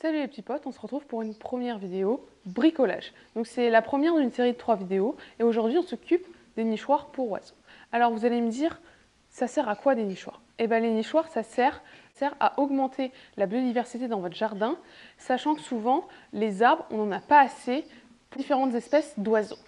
Salut les petits potes, on se retrouve pour une première vidéo bricolage. Donc c'est la première d'une série de 3 vidéos et aujourd'hui on s'occupe des nichoirs pour oiseaux. Alors vous allez me dire, ça sert à quoi des nichoirs? Eh bien les nichoirs ça sert à augmenter la biodiversité dans votre jardin, sachant que souvent les arbres on n'en a pas assez pour différentes espèces d'oiseaux.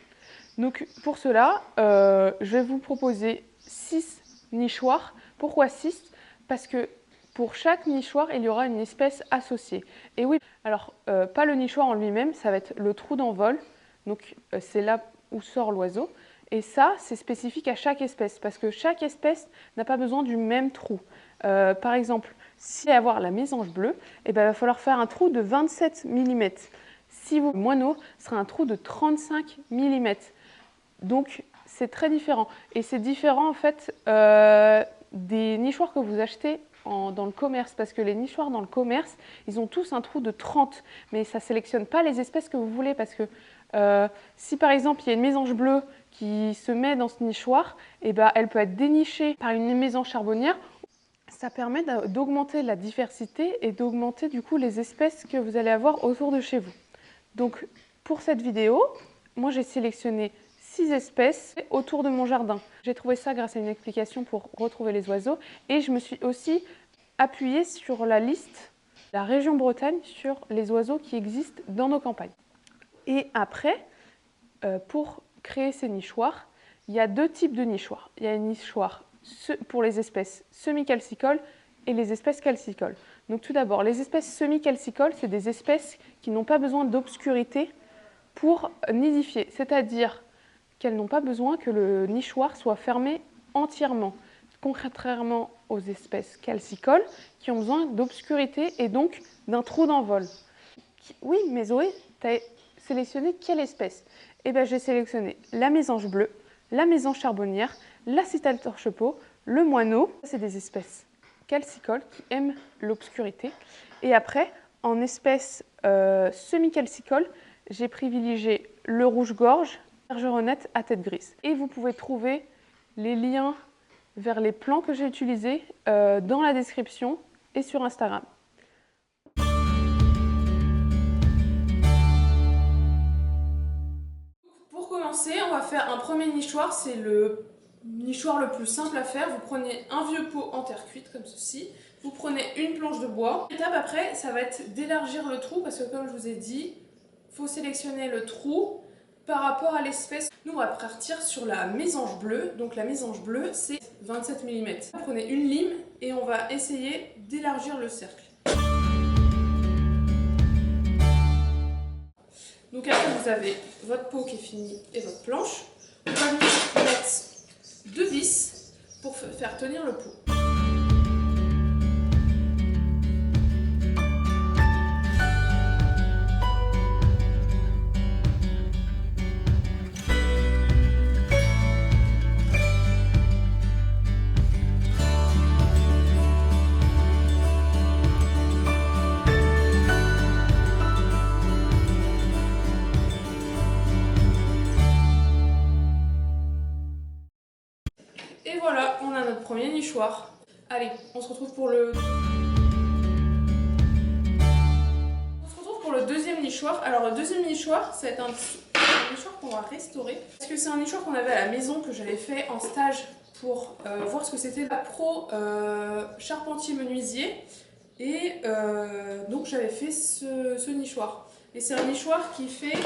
Donc pour cela, je vais vous proposer 6 nichoirs. Pourquoi 6? Parce que pour chaque nichoir, il y aura une espèce associée. Et oui, alors pas le nichoir en lui-même, ça va être le trou d'envol. Donc c'est là où sort l'oiseau. Et ça, c'est spécifique à chaque espèce, parce que chaque espèce n'a pas besoin du même trou. Par exemple, si avoir la mésange bleue, il va falloir faire un trou de 27 mm. Si vous moineau, ce sera un trou de 35 mm. Donc c'est très différent. Et c'est différent en fait des nichoirs que vous achetez dans le commerce, parce que les nichoirs dans le commerce, ils ont tous un trou de 30, mais ça ne sélectionne pas les espèces que vous voulez, parce que si par exemple il y a une mésange bleue qui se met dans ce nichoir, elle peut être dénichée par une mésange charbonnière. Ça permet d'augmenter la diversité et d'augmenter du coup les espèces que vous allez avoir autour de chez vous. Donc pour cette vidéo, moi j'ai sélectionné 6 espèces autour de mon jardin. J'ai trouvé ça grâce à une explication pour retrouver les oiseaux et je me suis aussi appuyée sur la liste de la région Bretagne sur les oiseaux qui existent dans nos campagnes. Et après, pour créer ces nichoirs, il y a 2 types de nichoirs. Il y a un nichoir pour les espèces semi-calcicoles et les espèces calcicoles. Donc tout d'abord, les espèces semi-calcicoles, c'est des espèces qui n'ont pas besoin d'obscurité pour nidifier, c'est-à-dire qu'elles n'ont pas besoin que le nichoir soit fermé entièrement, contrairement aux espèces calcicoles qui ont besoin d'obscurité et donc d'un trou d'envol. Oui, mais Zoé, tu as sélectionné quelle espèce? Eh bien, j'ai sélectionné la mésange bleue, la mésange charbonnière, la citale torche-peau, le moineau. C'est des espèces calcicoles qui aiment l'obscurité. Et après, en espèces semi-calcicoles, j'ai privilégié le rouge-gorge, bergeronnette à tête grise. Et vous pouvez trouver les liens vers les plants que j'ai utilisés dans la description et sur Instagram. Pour commencer, on va faire un premier nichoir, c'est le nichoir le plus simple à faire. Vous prenez un vieux pot en terre cuite comme ceci, vous prenez une planche de bois. L'étape après, ça va être d'élargir le trou parce que comme je vous ai dit, il faut sélectionner le trou par rapport à l'espèce. Nous, on va partir sur la mésange bleue. Donc la mésange bleue, c'est 27 mm. Vous prenez une lime et on va essayer d'élargir le cercle. Donc après, vous avez votre pot qui est fini et votre planche. On va mettre 2 vis pour faire tenir le pot. Et voilà, on a notre premier nichoir. Allez, on se retrouve pour le deuxième nichoir. Alors le deuxième nichoir, ça va être un nichoir qu'on va restaurer. Parce que c'est un nichoir qu'on avait à la maison, que j'avais fait en stage pour voir ce que c'était la pro charpentier menuisier. Et donc j'avais fait ce nichoir. Et c'est un nichoir qui fait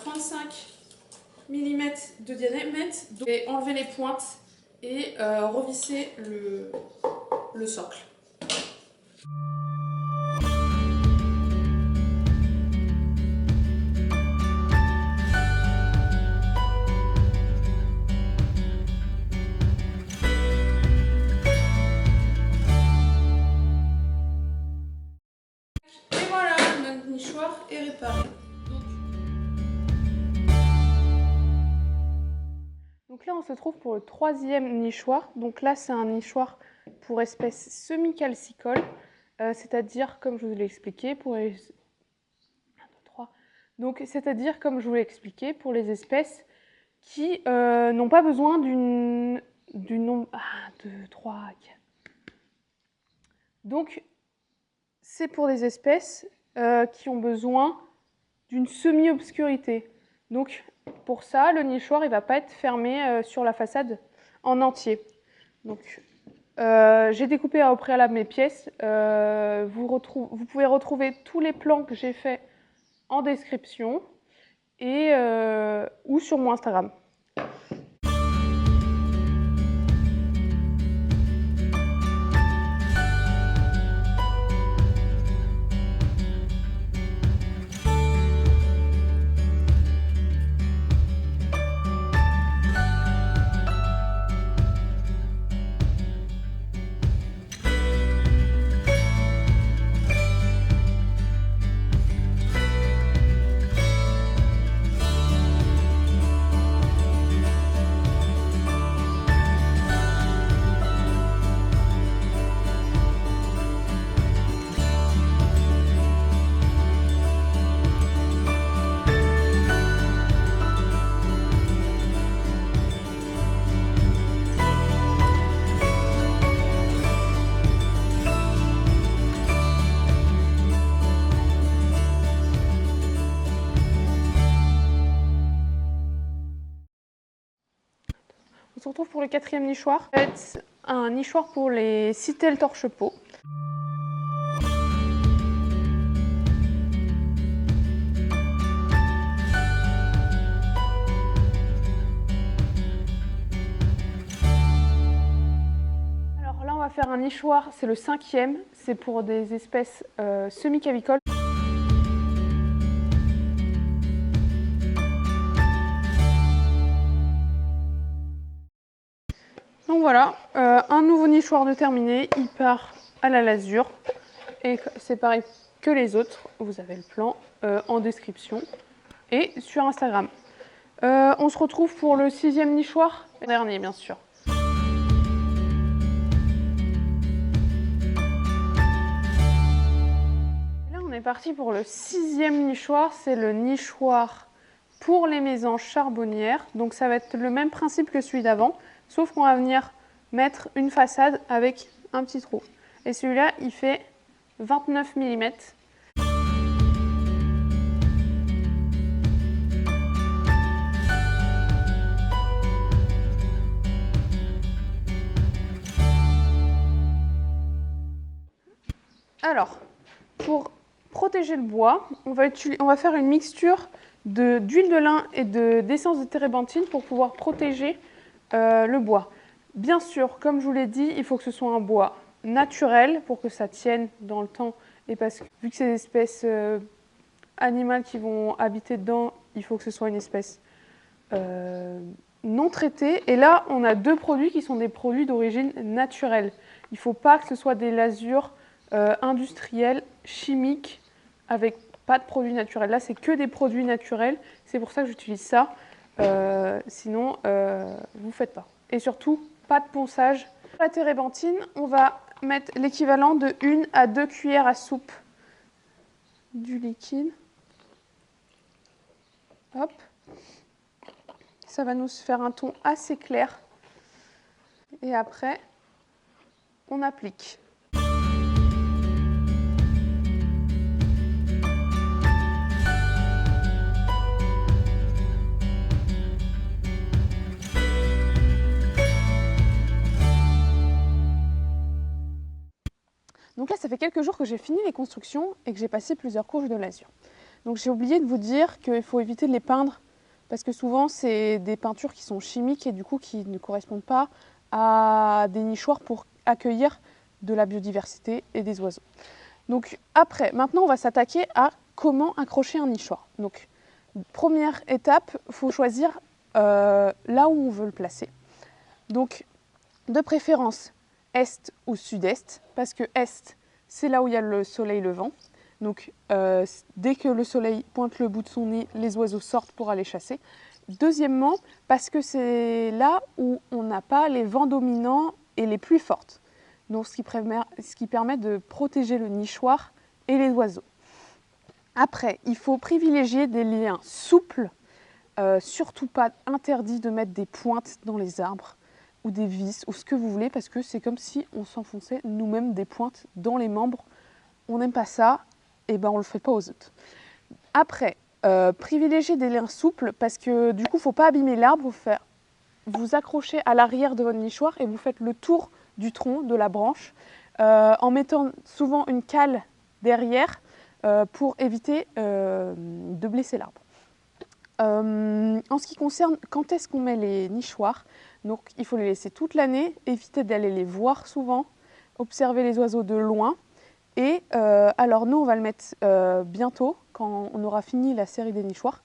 35 mm de diamètre. Donc, et enlever les pointes et revisser le socle. Et voilà, notre nichoir est réparé. Donc là, on se trouve pour le troisième nichoir. Donc là, c'est un nichoir pour espèces semi-calcicoles, c'est-à-dire, comme je vous l'ai expliqué, pour les... 1, 2, 3. Donc, c'est-à-dire, comme je vous l'ai expliqué, pour les espèces qui n'ont pas besoin du nombre... 1, 2, 3, 4. Donc, c'est pour des espèces qui ont besoin d'une semi-obscurité. Donc pour ça, le nichoir il va pas être fermé sur la façade en entier. Donc j'ai découpé au préalable mes pièces. Vous pouvez retrouver tous les plans que j'ai faits en description et ou sur mon Instagram. On se retrouve pour le quatrième nichoir. Ça va être un nichoir pour les citelles torche-peau. Alors là, on va faire un nichoir, c'est le cinquième, c'est pour des espèces semi-cavicoles. Donc voilà, un nouveau nichoir de terminé, il part à la lasure et c'est pareil que les autres, vous avez le plan en description et sur Instagram. On se retrouve pour le sixième nichoir, le dernier bien sûr. Et là on est parti pour le sixième nichoir, c'est le nichoir pour les mésanges charbonnières. Donc ça va être le même principe que celui d'avant, sauf qu'on va venir mettre une façade avec un petit trou. Et celui-là, il fait 29 mm. Alors, pour protéger le bois, on va faire une mixture d'huile de lin et d'essence de térébenthine pour pouvoir protéger le bois. Bien sûr, comme je vous l'ai dit, il faut que ce soit un bois naturel pour que ça tienne dans le temps. Et parce que vu que c'est des espèces animales qui vont habiter dedans, il faut que ce soit une espèce non traitée. Et là, on a deux produits qui sont des produits d'origine naturelle. Il ne faut pas que ce soit des lasures industrielles, chimiques, avec pas de produits naturels. Là, c'est que des produits naturels. C'est pour ça que j'utilise ça. Sinon, vous ne faites pas. Et surtout, pas de ponçage. Pour la térébenthine, on va mettre l'équivalent de 1 à 2 cuillères à soupe du liquide. Hop. Ça va nous faire un ton assez clair. Et après, on applique. Donc là, ça fait quelques jours que j'ai fini les constructions et que j'ai passé plusieurs couches de lasure. Donc j'ai oublié de vous dire qu'il faut éviter de les peindre parce que souvent, c'est des peintures qui sont chimiques et du coup qui ne correspondent pas à des nichoirs pour accueillir de la biodiversité et des oiseaux. Donc après, maintenant, on va s'attaquer à comment accrocher un nichoir. Donc première étape, il faut choisir là où on veut le placer. Donc de préférence est ou sud-est, parce que est, c'est là où il y a le soleil levant. Donc dès que le soleil pointe le bout de son nez, les oiseaux sortent pour aller chasser. Deuxièmement, parce que c'est là où on n'a pas les vents dominants et les pluies fortes. Donc ce qui permet de protéger le nichoir et les oiseaux. Après, il faut privilégier des liens souples, surtout pas interdit de mettre des pointes dans les arbres ou des vis ou ce que vous voulez parce que c'est comme si on s'enfonçait nous-mêmes des pointes dans les membres. On n'aime pas ça et ben on ne le fait pas aux autres. Après, privilégiez des liens souples parce que du coup, il ne faut pas abîmer l'arbre. Vous accrochez à l'arrière de votre nichoir et vous faites le tour du tronc, de la branche, en mettant souvent une cale derrière pour éviter de blesser l'arbre. En ce qui concerne quand est-ce qu'on met les nichoirs, donc il faut les laisser toute l'année, éviter d'aller les voir souvent, observer les oiseaux de loin. Et alors nous on va le mettre bientôt quand on aura fini la série des nichoirs.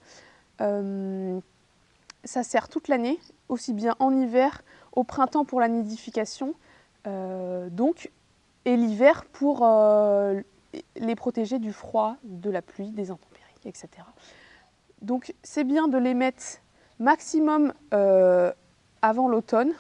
Ça sert toute l'année, aussi bien en hiver, au printemps pour la nidification, et l'hiver pour les protéger du froid, de la pluie, des intempéries, etc. Donc c'est bien de les mettre maximum avant l'automne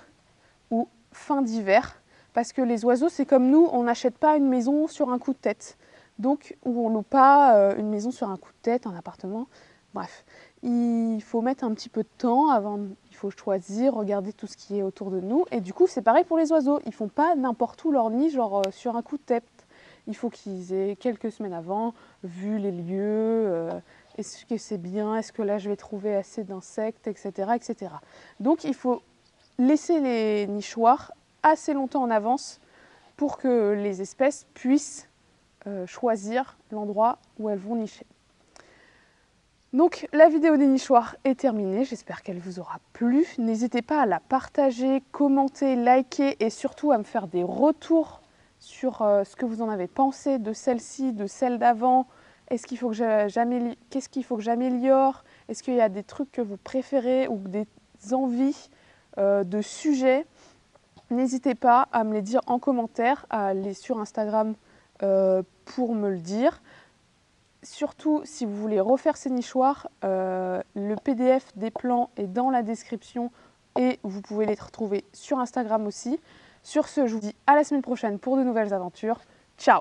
ou fin d'hiver, parce que les oiseaux, c'est comme nous, on n'achète pas une maison sur un coup de tête. Donc, ou on loue pas une maison sur un coup de tête, un appartement. Bref, il faut mettre un petit peu de temps avant, il faut choisir, regarder tout ce qui est autour de nous. Et du coup, c'est pareil pour les oiseaux. Ils font pas n'importe où leur nid, genre sur un coup de tête. Il faut qu'ils aient quelques semaines avant vu les lieux, est-ce que c'est bien, est-ce que là je vais trouver assez d'insectes, etc., etc. Donc il faut laisser les nichoirs assez longtemps en avance pour que les espèces puissent choisir l'endroit où elles vont nicher. Donc la vidéo des nichoirs est terminée, j'espère qu'elle vous aura plu. N'hésitez pas à la partager, commenter, liker et surtout à me faire des retours sur ce que vous en avez pensé de celle-ci, de celle d'avant. Qu'est-ce qu'il faut que j'améliore? Est-ce qu'il y a des trucs que vous préférez ou des envies de sujets? N'hésitez pas à me les dire en commentaire, à aller sur Instagram pour me le dire. Surtout, si vous voulez refaire ces nichoirs, le PDF des plans est dans la description et vous pouvez les retrouver sur Instagram aussi. Sur ce, je vous dis à la semaine prochaine pour de nouvelles aventures. Ciao!